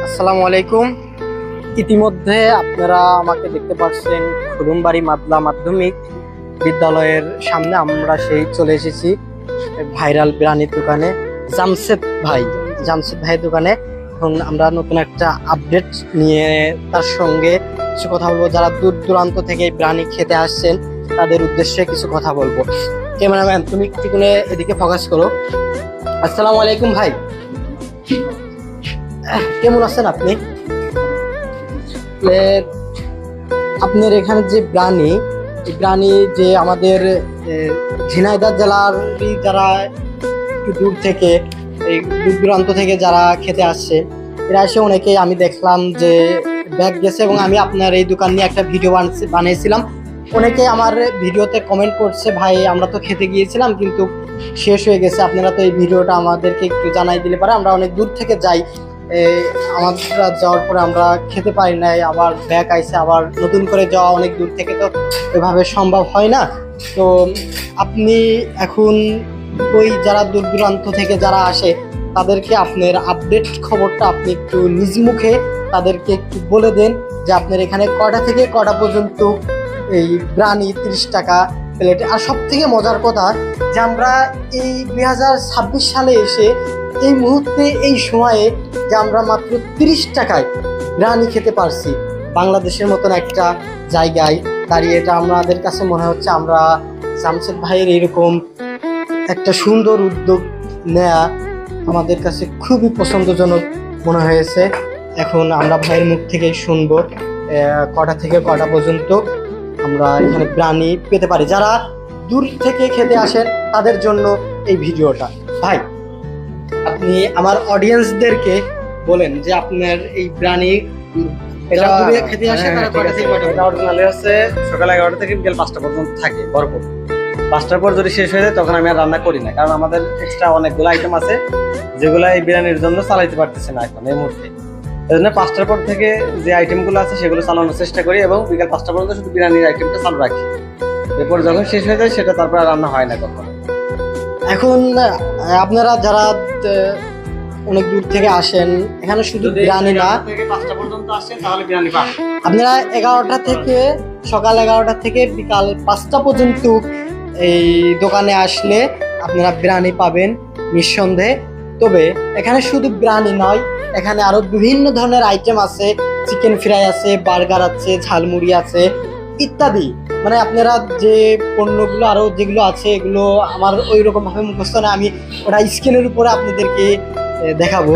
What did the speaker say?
আসসালামু আলাইকুম। ইতিমধ্যে আপনারা আমাকে দেখতে পাচ্ছেন খুলুমবাড়ি মাদলা মাধ্যমিক বিদ্যালয়ের সামনে। আমরা সেই চলে এসেছি ভাইরাল বিরিয়ানির দোকানে, জামশেদ ভাইয়ের দোকানে। এখন আমরা নতুন একটা আপডেট নিয়ে তার সঙ্গে কিছু কথা বলবো। যারা দূর দূরান্ত থেকে বিরিয়ানি খেতে আসছেন তাদের উদ্দেশ্যে কিছু কথা বলবো। ক্যামেরাম্যান, তুমি একটু এদিকে ফোকাস করো। আসসালামু আলাইকুম ভাই, কেমন আছেন আপনি? আপনার এখানে যে বিরিয়ানি যে আমাদের ঝিনাইদহ জেলার যারা একটু দূর থেকে, এই দূর দূরান্ত থেকে যারা খেতে আসছে, এরা এসে অনেকেই আমি দেখলাম যে ব্যাগ গেছে, এবং আমি আপনার এই দোকান নিয়ে একটা ভিডিও বানিয়েছিলাম। অনেকে আমার ভিডিওতে কমেন্ট করছে, ভাই আমরা তো খেতে গিয়েছিলাম কিন্তু শেষ হয়ে গেছে, আপনারা তো এই ভিডিওটা আমাদেরকে একটু জানাই দিলে পারে। আমরা অনেক দূর থেকে যাই, আমরা যাওয়ার পরে আমরা খেতে পারি নাই, আবার ব্যাক আইসে, আবার নতুন করে যাওয়া অনেক দূর থেকে, তো এভাবে সম্ভব হয় না। তো আপনি এখন ওই যারা দূর দূরান্ত থেকে যারা আসে তাদেরকে আপনার আপডেট খবরটা আপনি একটু নিজ মুখে তাদেরকে একটু বলে দেন যে আপনার এখানে কটা থেকে কটা পর্যন্ত এই বিরিয়ানি 30 টাকা প্লেট। আর সব থেকে মজার কথা যে আমরা এই 2026 সালে এসে এই মুহূর্তে এই সময়ে যে আমরা মাত্র 30 টাকায় বিরিয়ানি খেতে পারছি বাংলাদেশের মতন একটা জায়গায় দাঁড়িয়ে, এটা আমাদের কাছে মনে হচ্ছে আমরা জামশেদ ভাইয়ের এরকম একটা সুন্দর উদ্যোগ নেয়া আমাদের কাছে খুবই পছন্দজনক মনে হয়েছে। এখন আমরা ভাইয়ের মুখ থেকে শুনবো কটা থেকে কটা পর্যন্ত আমরা এখানে বিরিয়ানি পেতে পারি। যারা দূর থেকে খেতে আসেন তাদের জন্য এই ভিডিওটা। ভাই, আপনি আমার অডিয়েন্সদেরকে বলেন যে আপনার এই বিরিয়ানি এটা খেতে আসে তারা কটা থেকে কটা? এটা অরিজিনালি হচ্ছে সকাল 11টা থেকে বিকেল 5টা পর্যন্ত থাকে ভরপুর। 5টার পর যদি শেষ হয়ে যায় তখন আমি আর রান্না করি না, কারণ আমাদের এক্সট্রা অনেকগুলো আইটেম আছে যেগুলো এই বিরিয়ানির জন্য চালাইতে পারতেছে না এখন এই মুহূর্তে। এই জন্য 5টার পর থেকে যে আইটেমগুলো আছে সেগুলো চালানোর চেষ্টা করি, এবং বিকেল 5টা পর্যন্ত শুধু বিরিয়ানির আইটেমটা চালু রাখি। এরপর যখন শেষ হয়ে যায় সেটা তারপর আর রান্না হয় না কখনো। এখন আপনারা যারা অনেক দূর থেকে আসেন, এখানে শুধু বিরিয়ানি না, থেকে 5টা পর্যন্ত আসেন তাহলে বিরিয়ানি পাবেন। আপনারা 11টা থেকে সকাল 11টা থেকে বিকাল 5টা পর্যন্ত এই দোকানে আসলে আপনারা বিরিয়ানি পাবেন নিঃসন্দেহে। তবে এখানে শুধু বিরিয়ানি নয়, এখানে আরো বিভিন্ন ধরনের আইটেম আছে। চিকেন ফ্রাই আছে, বার্গার আছে, ঝালমুড়ি আছে ইত্যাদি। মানে আপনারা যে পণ্যগুলো আরো যেগুলো আছে এগুলো আমার ওই রকম ভাবে মুখস্থ না, আমি ওটা স্ক্রিনের উপরে আপনাদেরকে দেখাবো।